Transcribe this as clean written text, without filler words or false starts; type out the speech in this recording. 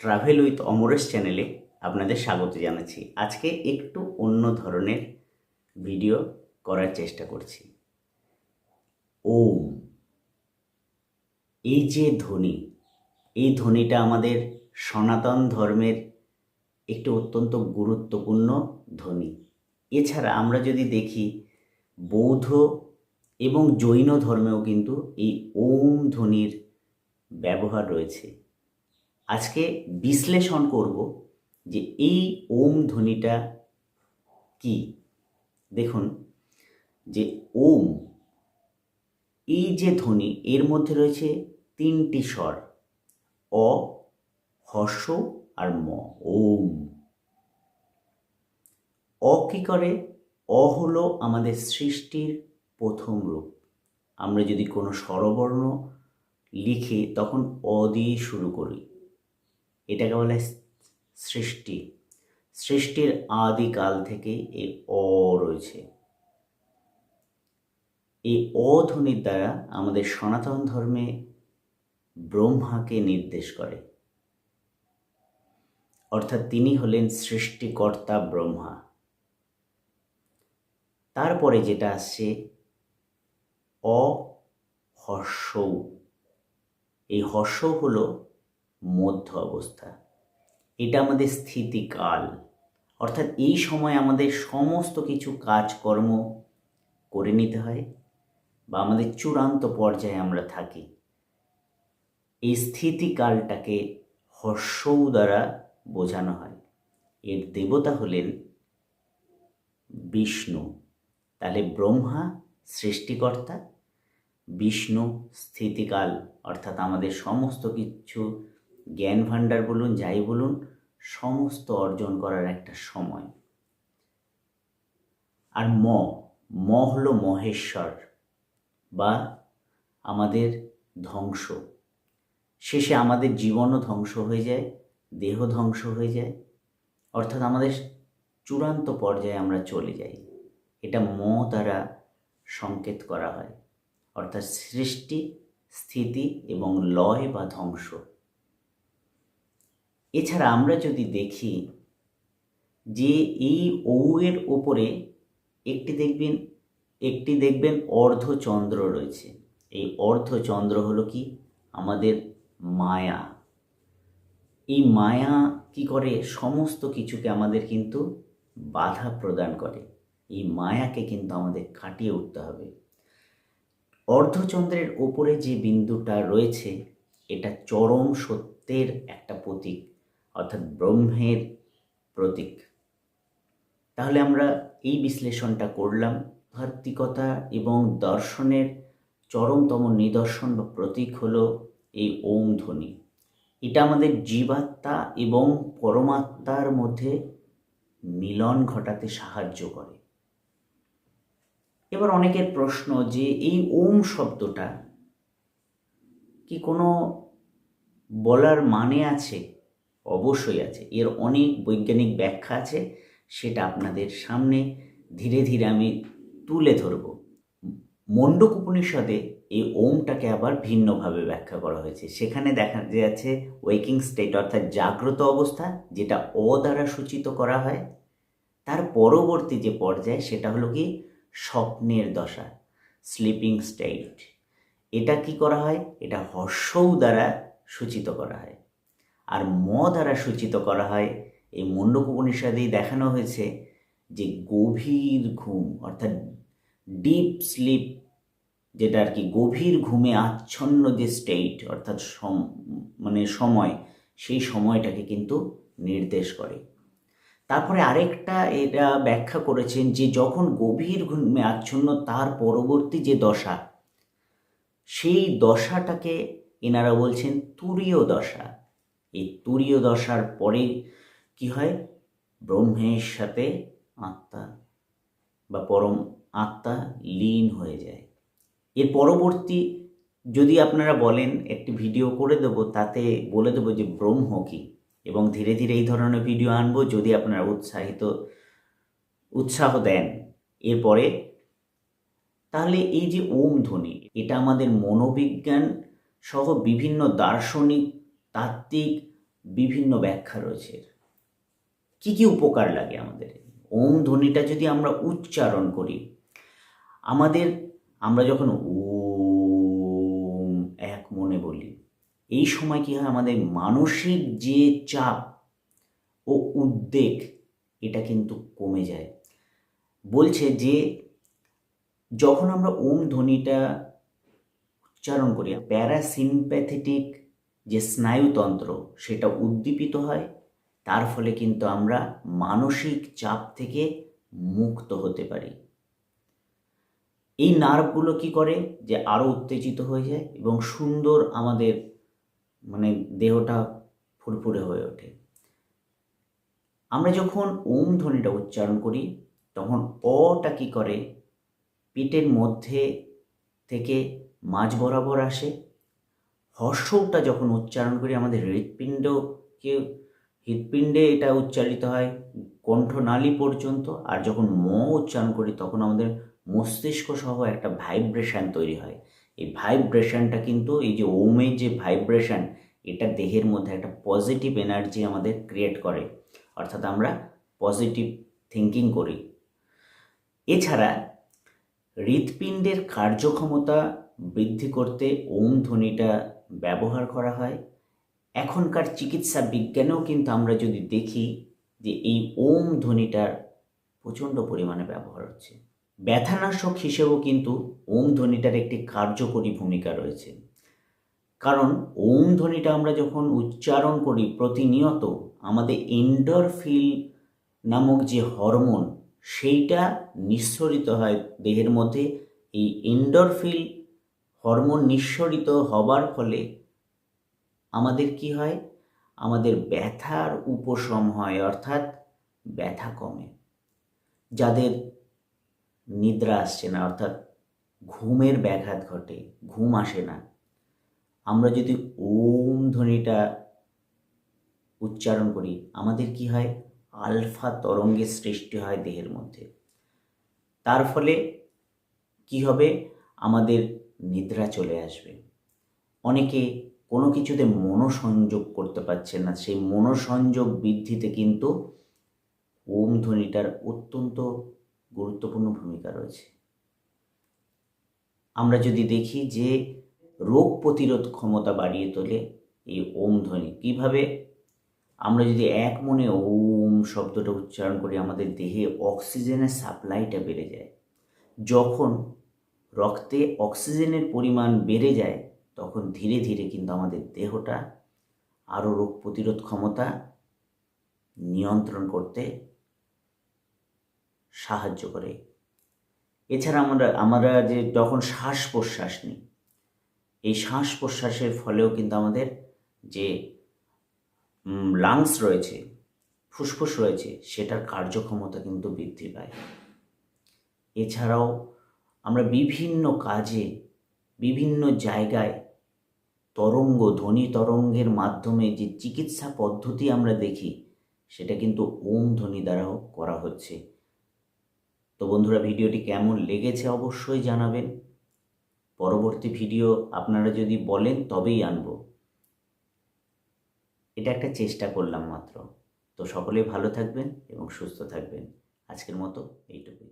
Travel with Amaresh চ্যানেলে আপনাদের স্বাগত জানাচ্ছি। আজকে একটু অন্য ধরনের ভিডিও করার চেষ্টা করছি। ওম, এই যে ধ্বনি, এই ধ্বনিটা আমাদের সনাতন ধর্মের একটি অত্যন্ত গুরুত্বপূর্ণ ধ্বনি। এছাড়া আমরা যদি দেখি বৌদ্ধ এবং জৈন ধর্মেও কিন্তু এই ওম ধ্বনির ব্যবহার রয়েছে। আজকে বিশ্লেষণ করব যে এই ওম ধ্বনিটা কি। দেখুন যে ওম, এই যে ধ্বনি, এর মধ্যে রয়েছে তিনটি স্বর, অ, হর্ষ আর ম। ওম। অ কি করে? অ হলো আমাদের সৃষ্টির প্রথম রূপ। আমরা যদি কোনো স্বরবর্ণ লিখি তখন অ দিয়ে শুরু করি, এটাকে বলে সৃষ্টি। সৃষ্টির আদিকাল থেকে এই অ রয়েছে। এই অ ধ্বনির দ্বারা আমাদের সনাতন ধর্মে ব্রহ্মাকে নির্দেশ করে, অর্থাৎ তিনি হলেন সৃষ্টিকর্তা ব্রহ্মা। তারপরে যেটা আসছে অ, হর্ষৌ। এই হর্ষৌ হলো মধ্য অবস্থা, এটা আমাদের স্থিতিকাল, অর্থাৎ এই সময় আমাদের সমস্ত কিছু কাজকর্ম করে নিতে হয় বা আমাদের চূড়ান্ত পর্যায়ে আমরা থাকি। এই স্থিতিকালটাকে হর্ষৌ দ্বারা বোঝানো হয়। এর দেবতা হলেন বিষ্ণু। তাহলে ব্রহ্মা সৃষ্টিকর্তা, বিষ্ণু স্থিতিকাল, অর্থাৎ আমাদের সমস্ত কিছু জ্ঞান ভাণ্ডার বলুন, যাই বলুন, সমস্ত অর্জন করার একটা সময়। আর ম, ম হলো মহেশ্বর বা আমাদের ধ্বংস। শেষে আমাদের জীবনও ধ্বংস হয়ে যায়, দেহ ধ্বংস হয়ে যায়, অর্থাৎ আমাদের চূড়ান্ত পর্যায়ে আমরা চলে যাই। এটা ম দ্বারা সংকেত করা হয়, অর্থাৎ সৃষ্টি, স্থিতি এবং লয় বা ধ্বংস। এছাড়া আমরা যদি দেখি যে এই ঔ এর ওপরে একটি দেখবেন অর্ধচন্দ্র রয়েছে। এই অর্ধচন্দ্র হলো কি? আমাদের মায়া। এই মায়া কি করে? সমস্ত কিছুকে আমাদের কিন্তু বাধা প্রদান করে। এই মায়াকে কিন্তু আমাদের কাটিয়ে উঠতে হবে। অর্ধচন্দ্রের ওপরে যে বিন্দুটা রয়েছে, এটা চরম সত্যের একটা প্রতীক, অর্থাৎ ব্রহ্মের প্রতীক। তাহলে আমরা এই বিশ্লেষণটা করলাম। আধ্যাত্মিকতা এবং দর্শনের চরমতম নিদর্শন বা প্রতীক হলো এই ওম ধ্বনি। এটা আমাদের জীবাত্মা এবং পরমাত্মার মধ্যে মিলন ঘটাতে সাহায্য করে। এবার অনেকের প্রশ্ন যে এই ওম শব্দটা কি কোনো বলার মানে আছে? অবশ্যই আছে। এর অনেক বৈজ্ঞানিক ব্যাখ্যা আছে, সেটা আপনাদের সামনে ধীরে ধীরে আমি তুলে ধরব। মণ্ডক উপনিষদে এই ওমটাকে আবার ভিন্নভাবে ব্যাখ্যা করা হয়েছে। সেখানে দেখা যাচ্ছে ওয়েকিং স্টেট, অর্থাৎ জাগ্রত অবস্থা, যেটা অ দ্বারা সূচিত করা হয়। তার পরবর্তী যে পর্যায়, সেটা হলো কি স্বপ্নের দশা, স্লিপিং স্টেট। এটা কি করা হয়? এটা হর্ষৌ দ্বারা সূচিত করা হয়। আর ম দ্বারা সূচিত করা হয়, এই মণ্ডক উপনিষদেই দেখানো হয়েছে যে গভীর ঘুম, অর্থাৎ ডিপ স্লিপ, যেটা আর কি গভীর ঘুমে আচ্ছন্ন যে স্টেট, অর্থাৎ সময়, সেই সময়টাকে কিন্তু নির্দেশ করে। তারপরে আরেকটা এটা ব্যাখ্যা করেছেন যে যখন গভীর ঘুমে আচ্ছন্ন, তার পরবর্তী যে দশা, সেই দশাটাকে এনারা বলছেন তুরীয় দশা। এই তুরীয় দশার পরে কি হয়? ব্রহ্মের সাথে আত্মা বা পরম আত্মা লীন হয়ে যায়। এর পরবর্তী যদি আপনারা বলেন, একটি ভিডিও করে দেবো, তাতে বলে দেবো যে ব্রহ্ম কী, এবং ধীরে ধীরে এই ধরনের ভিডিও আনবো যদি আপনারা উৎসাহ দেন এরপরে। তাহলে এই যে ওম ধ্বনি, এটা আমাদের মনোবিজ্ঞান সহ বিভিন্ন দার্শনিক, তাত্ত্বিক, বিভিন্ন ব্যাখ্যা রয়েছে। কি কি উপকার লাগে আমাদের? ওম ধ্বনিটা যদি আমরা উচ্চারণ করি, আমরা যখন ওম এক মনে বলি, এই সময় কি হয়, আমাদের মানসিক যে চাপ ও উদ্বেগ এটা কিন্তু কমে যায়। বলছে যে যখন আমরা ওম ধ্বনিটা উচ্চারণ করি, প্যারাসিম্প্যাথেটিক যে স্নায়ুতন্ত্র সেটা উদ্দীপিত হয়। তার ফলে কিন্তু আমরা মানসিক চাপ থেকে মুক্ত হতে পারি। এই নার্ভগুলো কি করে, যে আরও উত্তেজিত হয়ে যায় এবং সুন্দর আমাদের দেহটা ফুরফুরে হয়ে ওঠে। আমরা যখন ওম ধ্বনিটা উচ্চারণ করি তখন অটা কি করে, পেটের মধ্যে থেকে মাঝ বরাবর আসে। হর্ষটা যখন উচ্চারণ করি আমাদের হৃৎপিণ্ডে এটা উচ্চারিত হয় কণ্ঠনালী পর্যন্ত। আর যখন উচ্চারণ করি তখন আমাদের মস্তিষ্ক সহ একটা ভাইব্রেশন তৈরি হয়। এই ভাইব্রেশনটা কিন্তু, এই যে ওমের যে ভাইব্রেশন, এটা দেহের মধ্যে একটা পজিটিভ এনার্জি আমাদের ক্রিয়েট করে, অর্থাৎ আমরা পজিটিভ থিঙ্কিং করি। এছাড়া হৃৎপিণ্ডের কার্যক্ষমতা বৃদ্ধি করতে ওম ধ্বনিটা ব্যবহার করা হয়। এখনকার চিকিৎসা বিজ্ঞানেও কিন্তু আমরা যদি দেখি যে এই ওম ধ্বনিটার প্রচণ্ড পরিমাণে ব্যবহার হচ্ছে। ব্যথানাশক হিসেবেও কিন্তু ওম ধ্বনিটার একটি কার্যকরী ভূমিকা রয়েছে। কারণ ওম ধ্বনিটা আমরা যখন উচ্চারণ করি প্রতিনিয়ত, আমাদের এন্ডরফিন নামক যে হরমোন সেইটা নিঃসরিত হয় দেহের মধ্যে। এই এন্ডরফিন হরমোন নিঃসরিত হবার ফলে আমাদের কি হয়, আমাদের ব্যথার উপশম হয়, অর্থাৎ ব্যথা কমে। যাদের নিদ্রা আসছে না, অর্থাৎ ঘুমের ব্যাঘাত ঘটে, ঘুম আসে না, আমরা যদি ওম ধ্বনিটা উচ্চারণ করি আমাদের কি হয়, আলফা তরঙ্গের সৃষ্টি হয় দেহের মধ্যে। তার ফলে কি হবে, আমাদের নিদ্রা চলে আসবে। অনেকে কোনো কিছুতে মনোসংযোগ করতে পারছেন না, সেই মনোসংযোগ বৃদ্ধিতে কিন্তু ওম ধ্বনিটার অত্যন্ত গুরুত্বপূর্ণ ভূমিকা রয়েছে। আমরা যদি দেখি যে রোগ প্রতিরোধ ক্ষমতা বাড়িয়ে তোলে এই ওম ধ্বনি। কীভাবে? আমরা যদি এক মনে ওম শব্দটা উচ্চারণ করি আমাদের দেহে অক্সিজেনের সাপ্লাইটা বেড়ে যায়। যখন রক্তে অক্সিজেনের পরিমাণ বেড়ে যায় তখন ধীরে ধীরে কিন্তু আমাদের দেহটা আরও রোগ প্রতিরোধ ক্ষমতা নিয়ন্ত্রণ করতে সাহায্য করে। এছাড়া আমরা যে যখন শ্বাস প্রশ্বাস নিই, এই শ্বাস প্রশ্বাসের ফলেও কিন্তু আমাদের যে লাংস রয়েছে, ফুসফুস রয়েছে, সেটার কার্যক্ষমতা কিন্তু বৃদ্ধি পায়। এছাড়াও আমরা বিভিন্ন কাজে বিভিন্ন জায়গায় ধ্বনি তরঙ্গের মাধ্যমে যে চিকিৎসা পদ্ধতি আমরা দেখি সেটা কিন্তু ওম ধ্বনি দ্বারাও করা হচ্ছে। তো বন্ধুরা, ভিডিওটি কেমন লেগেছে অবশ্যই জানাবেন। পরবর্তী ভিডিও আপনারা যদি বলেন তবেই আনব। এটা একটা চেষ্টা করলাম মাত্র। তো সকলেই ভালো থাকবেন এবং সুস্থ থাকবেন। আজকের মতো এইটুকুই।